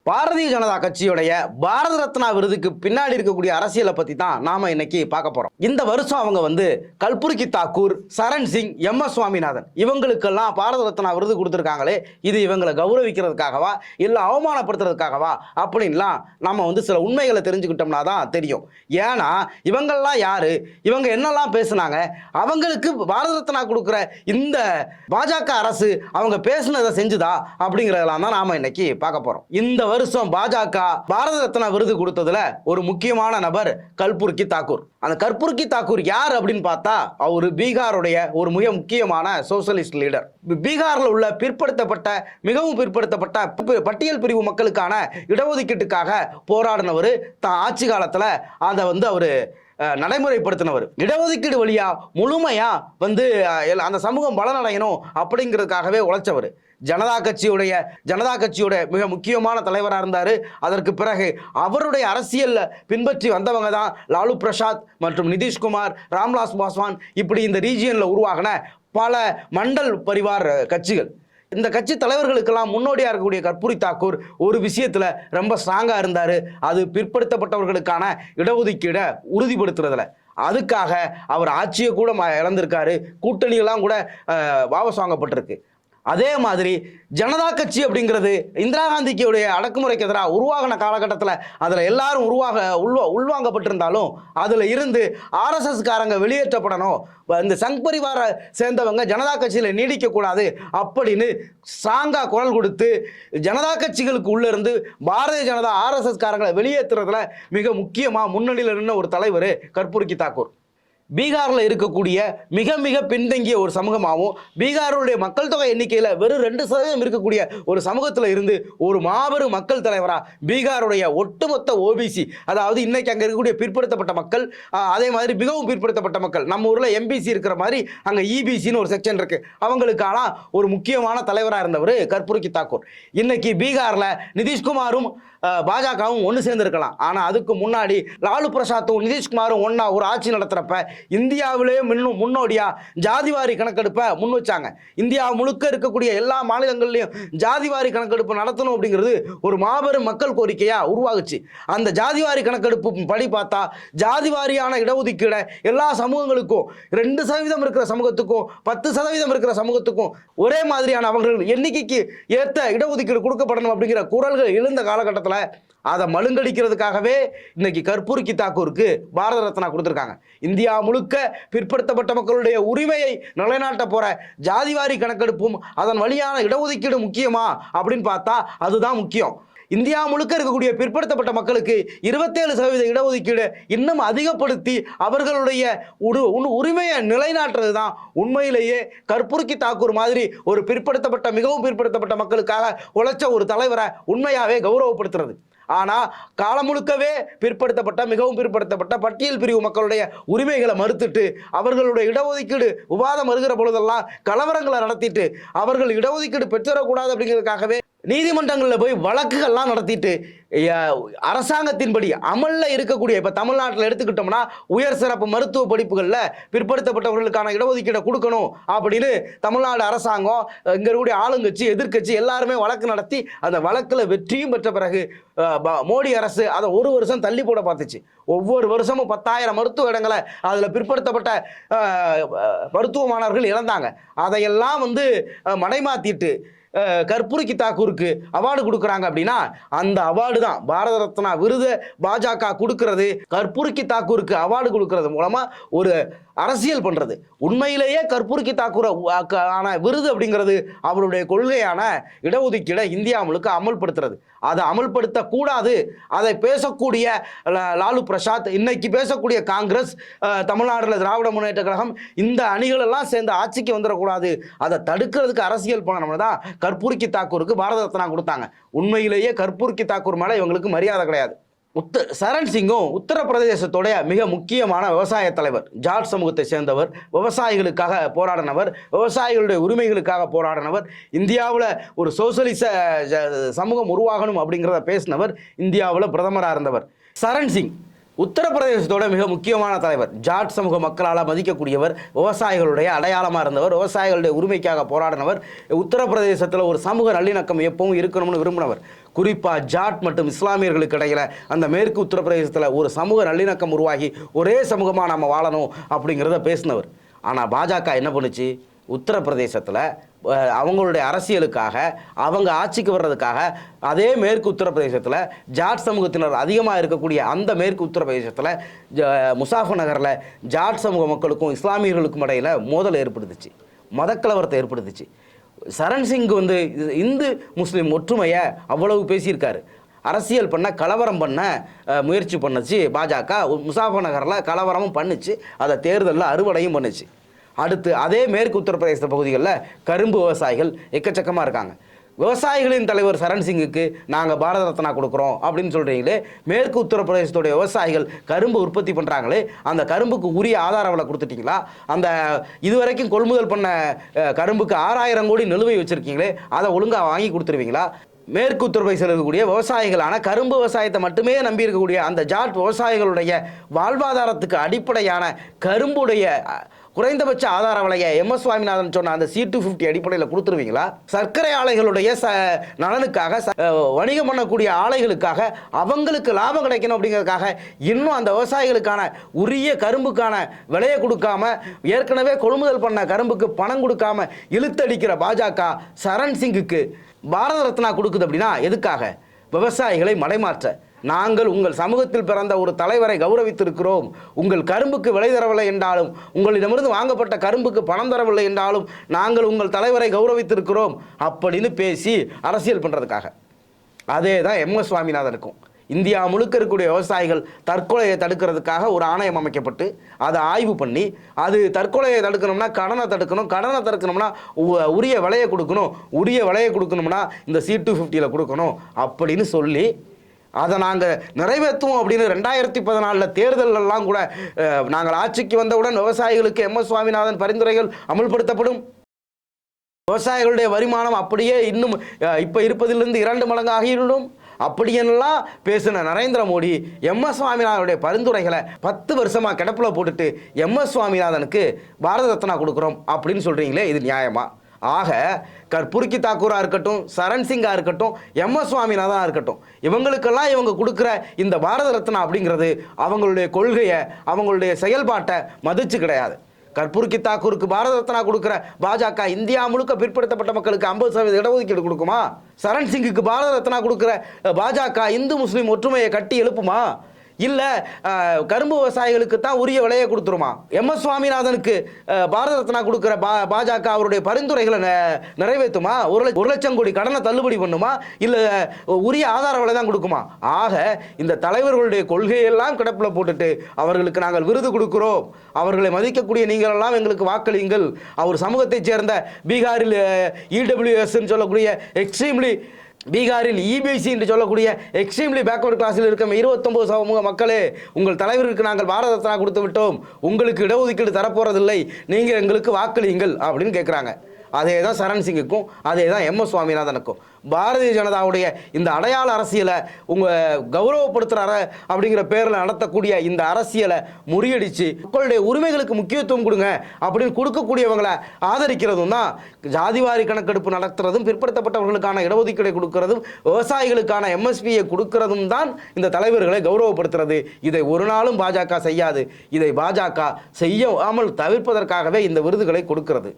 பாரதிய ஜனதா கட்சியுடைய பாரத ரத்னா விருதுக்கு பின்னாடி இருக்கக்கூடிய அரசியலை பத்தி தான் நாம இன்னைக்கு பார்க்க போறோம். இந்த வருஷம் அவங்க கல்புர்கி தாக்கூர், சரண் சிங், MS சுவாமிநாதன் இவங்களுக்கெல்லாம் பாரத ரத்னா விருது கொடுத்துருக்காங்களே, இது இவங்களை கௌரவிக்கிறதுக்காகவா இல்ல அவமானப்படுத்துறதுக்காகவா அப்படின்லாம் நம்ம சில உண்மைகளை தெரிஞ்சுக்கிட்டோம்னா தான் தெரியும். ஏன்னா இவங்கெல்லாம் யாரு, இவங்க என்னெல்லாம் பேசுனாங்க, அவங்களுக்கு பாரத ரத்னா கொடுக்குற இந்த பாஜக அரசு அவங்க பேசுனதை செஞ்சுதா அப்படிங்கிறதெல்லாம் தான் நாம இன்னைக்கு பார்க்க போறோம். இந்த வருஷம் பாஜக பாரத ரத்னா விருது கொடுத்ததுல ஒரு முக்கியமான நபர் கல்புர்கி தாக்கூர். அந்த கல்புர்கி தாக்கூர் யார் அப்படின்னு பார்த்தா அவர் பீகாருடைய ஒரு மிக முக்கியமான சோசியலிஸ்ட் லீடர். பீகார்ல உள்ள மிகவும் பிற்படுத்தப்பட்ட பட்டியல் பிரிவு மக்களுக்கான இடஒதுக்கீட்டுக்காக போராடினவர். தான் ஆட்சி காலத்துல அதை அவரு நடைமுறைப்படுத்தினவர். இடஒதுக்கீடு வழியா முழுமையா அந்த சமூகம் பலனடையணும் அப்படிங்கிறதுக்காகவே உழைச்சவர். ஜனதா கட்சியோட மிக முக்கியமான தலைவராக இருந்தார். அதற்கு பிறகு அவருடைய அரசியல் பின்பற்றி வந்தவங்க தான் லாலு பிரசாத் மற்றும் நிதிஷ்குமார், ராம்விலாஸ் பாஸ்வான், இப்படி இந்த ரீஜியன்ல உருவாகின பல மண்டல் பரிவார் கட்சிகள். இந்த கட்சி தலைவர்களுக்கெல்லாம் முன்னோடியாக இருக்கக்கூடிய கல்புர்கி தாக்கூர் ஒரு விஷயத்துல ரொம்ப ஸ்ட்ராங்கா இருந்தாரு. அது பிற்படுத்தப்பட்டவர்களுக்கான இடஒதுக்கீடை உறுதிப்படுத்துறதுல. அதுக்காக அவர் ஆட்சியை கூட இழந்திருக்காரு. கூட்டணியெல்லாம் கூட வாபஸ் வாங்கப்பட்டிருக்கு. அதே மாதிரி ஜனதா கட்சி அப்படிங்கிறது இந்திரா காந்திக்குடைய அடக்குமுறைக்கு எதிராக உருவாகின காலகட்டத்தில் அதில் எல்லாரும் உள்வாங்கப்பட்டிருந்தாலும் அதில் இருந்து RSS காரங்க வெளியேற்றப்படணும், இந்த சங் பரிவார சேர்ந்தவங்க ஜனதா கட்சியில் நீடிக்கக்கூடாது அப்படின்னு ஸ்ட்ராங்கா குரல் கொடுத்து ஜனதா கட்சிகளுக்கு உள்ள இருந்து பாரதிய ஜனதா RSS காரங்களை வெளியேற்றுறதுல மிக முக்கியமாக முன்னணியில் இருந்த ஒரு தலைவர் கல்புர்கி தாக்கூர். பீகாரில் இருக்கக்கூடிய மிக மிக பின்தங்கிய ஒரு சமூகமாகவும் பீகாருடைய மக்கள் தொகை எண்ணிக்கையில் வெறும் 2% இருக்கக்கூடிய ஒரு சமூகத்தில் இருந்து ஒரு மாபெரும் மக்கள் தலைவராக பீகாருடைய ஒட்டுமொத்த OBC, அதாவது இன்னைக்கு அங்கே இருக்கக்கூடிய பிற்படுத்தப்பட்ட மக்கள், அதே மாதிரி மிகவும் பிற்படுத்தப்பட்ட மக்கள், நம்ம ஊரில் MBC இருக்கிற மாதிரி அங்கே EBCன்னு ஒரு செக்ஷன் இருக்கு, அவங்களுக்கான ஒரு முக்கியமான தலைவராக இருந்தவர் கல்புர்கி தாக்கூர். இன்னைக்கு பீகாரில் நிதிஷ்குமாரும் பாஜகவும் ஒன்று சேர்ந்திருக்கலாம். ஆனால் அதுக்கு முன்னாடி லாலு பிரசாத்தும் நிதிஷ்குமாரும் ஒன்னா ஒரு ஆட்சி நடத்துறப்ப இந்தியாவிலேயே முன்னோடியா ஜாதிவாரி கணக்கெடுப்பை முன் வச்சாங்க. இந்தியா முழுக்க இருக்கக்கூடிய எல்லா மாநிலங்கள்லையும் ஜாதிவாரி கணக்கெடுப்பு நடத்தணும் அப்படிங்கிறது ஒரு மாபெரும் மக்கள் கோரிக்கையா உருவாகுச்சு. அந்த ஜாதிவாரி கணக்கெடுப்பு படி பார்த்தா ஜாதிவாரியான இடஒதுக்கீடை எல்லா சமூகங்களுக்கும் 2% இருக்கிற சமூகத்துக்கும் 10% இருக்கிற சமூகத்துக்கும் ஒரே மாதிரியான அவர்கள் எண்ணிக்கைக்கு ஏற்ற இடஒதுக்கீடு கொடுக்கப்படணும் அப்படிங்கிற குரல்கள் எழுந்த காலகட்டத்தில் அதை மழுங்கடிக்கிறதுக்காகவே இன்னைக்கு கல்புர்கி தாக்கூருக்கு பாரத ரத்னா கொடுத்திருக்காங்க. இந்தியா முழுக்க பிற்படுத்தப்பட்ட மக்களுடைய உரிமையை நிலைநாட்ட போற ஜாதிவாரி கணக்கெடுப்பும் அதன் வழியான இடஒதுக்கீடு முக்கியமா அப்படின்னு பார்த்தா அதுதான் முக்கியம். இந்தியா முழுக்க இருக்கக்கூடிய பிற்படுத்தப்பட்ட மக்களுக்கு 27% இடஒதுக்கீடு இன்னும் அதிகப்படுத்தி அவர்களுடைய உரிமையை நிலைநாட்டுறது தான் உண்மையிலேயே கல்புர்கி தாக்கூர் மாதிரி ஒரு மிகவும் பிற்படுத்தப்பட்ட மக்களுக்காக உழைச்ச ஒரு தலைவரை உண்மையாவே கௌரவப்படுத்துறது. ஆனால் காலம் முழுக்கவே மிகவும் பிற்படுத்தப்பட்ட பட்டியல் பிரிவு மக்களுடைய உரிமைகளை மறுத்துட்டு அவர்களுடைய இடஒதுக்கீடு விவாதம் வருகிற பொழுதெல்லாம் கலவரங்களை நடத்திட்டு அவர்கள் இடஒதுக்கீடு பெற்றுறக்கூடாது அப்படிங்கிறதுக்காகவே நீதிமன்றங்களில் போய் வழக்குகள்லாம் நடத்திட்டு அரசாங்கத்தின்படி அமலில் இருக்கக்கூடிய இப்போ தமிழ்நாட்டில் எடுத்துக்கிட்டோம்னா உயர் சிறப்பு மருத்துவ படிப்புகளில் பிற்படுத்தப்பட்டவர்களுக்கான இடஒதுக்கீடை கொடுக்கணும் அப்படின்னு தமிழ்நாடு அரசாங்கம், இங்கே இருக்கக்கூடிய ஆளுங்கட்சி எதிர்கட்சி எல்லாருமே வழக்கு நடத்தி அந்த வழக்கில் வெற்றியும் பெற்ற பிறகு மோடி அரசு அதை ஒரு வருஷம் தள்ளி போட பார்த்துச்சு. ஒவ்வொரு வருஷமும் 10,000 மருத்துவ இடங்களை அதில் பிற்படுத்தப்பட்ட மருத்துவ மாணவர்கள் இழந்தாங்க. அதையெல்லாம் மடைமாத்திட்டு கல்புர்கி தாக்கூருக்கு அவார்டு கொடுக்குறாங்க அப்படின்னா அந்த அவார்டு தான் பாரத ரத்னா விருது பாஜக கொடுக்கிறது. கல்புர்கி தாக்கூருக்கு அவார்டு கொடுக்கறது மூலமா ஒரு அரசியல் பண்றது. உண்மையிலேயே கல்புர்கி தாக்கூர் விருது அப்படிங்கிறது அவருடைய கொள்கையான இடஒதுக்கீடை இந்தியா முழுக்க அமல்படுத்துறது. அதை அமல்படுத்த கூடாது, அதை பேசக்கூடிய லாலு பிரசாத், இன்னைக்கு பேசக்கூடிய காங்கிரஸ், தமிழ்நாடுல திராவிட முன்னேற்ற கழகம், இந்த அணிகள் எல்லாம் சேர்ந்து ஆட்சிக்கு வந்துடக்கூடாது, அதை தடுக்கிறதுக்கு அரசியல் பண்ணணும்னு தான் கல்புர்கி தாக்கூருக்கு பாரத ரத்னா கொடுத்தாங்க. உண்மையிலேயே கல்புர்கி தாக்கூர் மேல இவங்களுக்கு மரியாதை கிடையாது. சரண் சிங்கும் உத்தரப்பிரதேசத்தோடைய மிக முக்கியமான விவசாய தலைவர், ஜாட் சமூகத்தை சேர்ந்தவர், விவசாயிகளுக்காக போராடினவர், விவசாயிகளுடைய உரிமைகளுக்காக போராடினவர், இந்தியாவில் ஒரு சோசியலிச சமூகம் உருவாகணும் அப்படிங்கிறத பேசினவர், இந்தியாவில் பிரதமராக இருந்தவர். சரண் சிங் உத்தரப்பிரதேசத்தோட மிக முக்கியமான தலைவர், ஜாட் சமூக மக்களால் மதிக்கக்கூடியவர், விவசாயிகளுடைய அடையாளமாக இருந்தவர், விவசாயிகளுடைய உரிமைக்காக போராடினவர், உத்தரப்பிரதேசத்தில் ஒரு சமூக நல்லிணக்கம் எப்பவும் இருக்கணும்னு விரும்பினவர். குறிப்பாக ஜாட் மற்றும் இஸ்லாமியர்களுக்கு இடையில் அந்த மேற்கு உத்தரப்பிரதேசத்தில் ஒரு சமூக நல்லிணக்கம் உருவாகி ஒரே சமூகமாக நம்ம வாழணும் அப்படிங்கிறத பேசினவர். ஆனால் பாஜக என்ன பண்ணுச்சு? உத்தரப்பிரதேசத்தில் அவங்களுடைய அரசியலுக்காக, அவங்க ஆட்சிக்கு வர்றதுக்காக அதே மேற்கு உத்தரப்பிரதேசத்தில் ஜாட் சமூகத்தினர் அதிகமாக இருக்கக்கூடிய அந்த மேற்கு உத்தரப்பிரதேசத்தில் முசாஃபர் நகரில் ஜாட் சமூக மக்களுக்கும் இஸ்லாமியர்களுக்கும் இடையில் மோதல் ஏற்படுத்துச்சு, மதக்கலவரத்தை ஏற்படுத்துச்சு. சரண் சிங் இந்து முஸ்லீம் ஒற்றுமையை அவ்வளவு பேசியிருக்காரு. அரசியல் பண்ண, கலவரம் பண்ண முயற்சி பண்ணுச்சு பாஜக. முசாஃபர் நகரில் கலவரமும் பண்ணுச்சு, அதை தேர்தலில் அறுவடையும் பண்ணுச்சு. அடுத்து அதே மேற்கு உத்தரப்பிரதேச பகுதிகளில் கரும்பு விவசாயிகள் எக்கச்சக்கமாக இருக்காங்க. விவசாயிகளின் தலைவர் சரண் சிங்குக்கு நாங்கள் பாரத ரத்னா கொடுக்குறோம் அப்படின்னு சொல்கிறீங்களே, மேற்கு உத்தரப்பிரதேசத்துடைய விவசாயிகள் கரும்பு உற்பத்தி பண்ணுறாங்களே, அந்த கரும்புக்கு உரிய ஆதார விலை கொடுத்துட்டீங்களா? அந்த இதுவரைக்கும் கொள்முதல் பண்ண கரும்புக்கு 6000 கோடி நிலுவை வச்சுருக்கீங்களே, அதை ஒழுங்காக வாங்கி கொடுத்துருவீங்களா? மேற்கு உத்தரப்பிரதேசத்தில் இருக்கக்கூடிய விவசாயிகளான கரும்பு விவசாயத்தை மட்டுமே நம்பி இருக்கக்கூடிய அந்த ஜாட் விவசாயிகளுடைய வாழ்வாதாரத்துக்கு அடிப்படையான கரும்புடைய குறைந்தபட்ச ஆதார விலையை எம்எஸ் சுவாமிநாதன் சொன்ன அந்த C250 அடிப்படையில் கொடுத்துருவீங்களா? சர்க்கரை ஆலைகளுடைய நலனுக்காக, வணிகம் பண்ணக்கூடிய ஆலைகளுக்காக, அவங்களுக்கு லாபம் கிடைக்கணும் அப்படிங்கிறதுக்காக இன்னும் அந்த விவசாயிகளுக்கான உரிய கரும்புக்கான விலையை கொடுக்காம, ஏற்கனவே கொள்முதல் பண்ண கரும்புக்கு பணம் கொடுக்காம இழுத்தடிக்கிற பாஜக சரண் சிங்குக்கு பாரத ரத்னா கொடுக்குது. அப்படின்னா எதுக்காக? விவசாயிகளை மடைமாற்ற. நாங்கள் உங்கள் சமூகத்தில் பிறந்த ஒரு தலைவரை கௌரவித்திருக்கிறோம், உங்கள் கரும்புக்கு விலை தரவில்லை என்றாலும், உங்களிடமிருந்து வாங்கப்பட்ட கரும்புக்கு பணம் தரவில்லை என்றாலும் நாங்கள் உங்கள் தலைவரை கௌரவித்திருக்கிறோம் அப்படின்னு பேசி அரசியல் பண்ணுறதுக்காக. அதே தான் எம்எஸ் சுவாமிநாதனுக்கும். இந்தியா முழுக்க இருக்கக்கூடிய விவசாயிகள் தற்கொலையை தடுக்கிறதுக்காக ஒரு ஆணையம் அமைக்கப்பட்டு அதை ஆய்வு பண்ணி, அது தற்கொலையை தடுக்கணும்னா கடனை தடுக்கணும், கடனை தடுக்கணும்னா உரிய விலையை கொடுக்கணும், உரிய விலையை கொடுக்கணும்னா இந்த C250 கொடுக்கணும் அப்படின்னு சொல்லி அதை நாங்கள் நிறைவேற்றுவோம் அப்படின்னு 2014 தேர்தலெல்லாம் கூட நாங்கள் ஆட்சிக்கு வந்தவுடன் விவசாயிகளுக்கு எம்எஸ் சுவாமிநாதன் பரிந்துரைகள் அமல்படுத்தப்படும், விவசாயிகளுடைய வருமானம் அப்படியே இன்னும் இப்போ இருப்பதிலிருந்து 2 மடங்கு ஆகிவிடும் அப்படியெல்லாம் பேசின நரேந்திர மோடி எம்எஸ் சுவாமிநாதனுடைய பரிந்துரைகளை 10 வருஷமாக கிடப்பில் போட்டுட்டு எம்எஸ் சுவாமிநாதனுக்கு பாரத ரத்னா கொடுக்குறோம் அப்படின்னு சொல்கிறீங்களே, இது நியாயமா? ஆக கற்பூர்கி தாக்கூராக இருக்கட்டும், சரண் சிங்காக இருக்கட்டும், எம்எஸ் சுவாமிநாதனாக இருக்கட்டும், இவங்களுக்கெல்லாம் இவங்க கொடுக்குற இந்த பாரத ரத்னா அப்படிங்கிறது அவங்களுடைய கொள்கையை, அவங்களுடைய செயல்பாட்டை மதிச்சு கிடையாது. கற்பூர்கி தாக்கூருக்கு பாரத ரத்னா கொடுக்குற பாஜக இந்தியா முழுக்க பிற்படுத்தப்பட்ட மக்களுக்கு 50% இடஒதுக்கீடு கொடுக்குமா? சரண் சிங்குக்கு பாரத ரத்னா கொடுக்குற பாஜக இந்து முஸ்லீம் ஒற்றுமையை கட்டி எழுப்புமா? இல்லை கரும்பு விவசாயிகளுக்கு தான் உரிய விலையை கொடுத்துருமா? எம்எஸ் சுவாமிநாதனுக்கு பாரத ரத்னா கொடுக்குற பாஜக அவருடைய பரிந்துரைகளை நிறைவேற்றுமா? 1 லட்சம் கோடி கடனை தள்ளுபடி பண்ணுமா? இல்லை உரிய ஆதார விலை தான் கொடுக்குமா? ஆக இந்த தலைவர்களுடைய கொள்கையெல்லாம் கிடப்பில் போட்டுட்டு அவர்களுக்கு நாங்கள் விருது கொடுக்குறோம், அவர்களை மதிக்கக்கூடிய நீங்கள் எல்லாம் எங்களுக்கு வாக்களியுங்கள், அவர் சமூகத்தைச் சேர்ந்த பீகாரில் EWSன்னு சொல்லக்கூடிய எக்ஸ்ட்ரீம்லி, பீகாரில் EBC என்று சொல்லக்கூடிய எக்ஸ்ட்ரீம்லி பேக்வர்ட் கிளாஸில் இருக்கும் 29 சமூக மக்களே, உங்கள் தலைவருக்கு நாங்கள் பாரத ரத்னா கொடுத்து விட்டோம், உங்களுக்கு இடஒதுக்கீடு தரப்போறதில்லை, நீங்கள் எங்களுக்கு வாக்களியுங்கள் அப்படின்னு கேட்குறாங்க. அதே தான் சரண் சிங்குக்கும், அதே தான் எம்எஸ் சுவாமிநாதனுக்கும். பாரதிய ஜனதாவுடைய இந்த அடையாள அரசியலை கௌரவப்படுத்துகிற அப்படிங்கிற பேரில் நடத்தக்கூடிய இந்த அரசியலை முறியடித்து மக்களுடைய உரிமைகளுக்கு முக்கியத்துவம் கொடுங்க அப்படின்னு கொடுக்கக்கூடியவங்களை ஆதரிக்கிறதும் தான், ஜாதிவாரி கணக்கெடுப்பு நடத்துறதும், பிற்படுத்தப்பட்டவர்களுக்கான இடஒதுக்கீடை கொடுக்கறதும், விவசாயிகளுக்கான MSPயை கொடுக்கறதும் தான் இந்த தலைவர்களை கௌரவப்படுத்துறது. இதை ஒரு நாளும் பாஜக செய்யாது. இதை பாஜக செய்யாமல் தவிர்ப்பதற்காகவே இந்த விருதுகளை கொடுக்கிறது.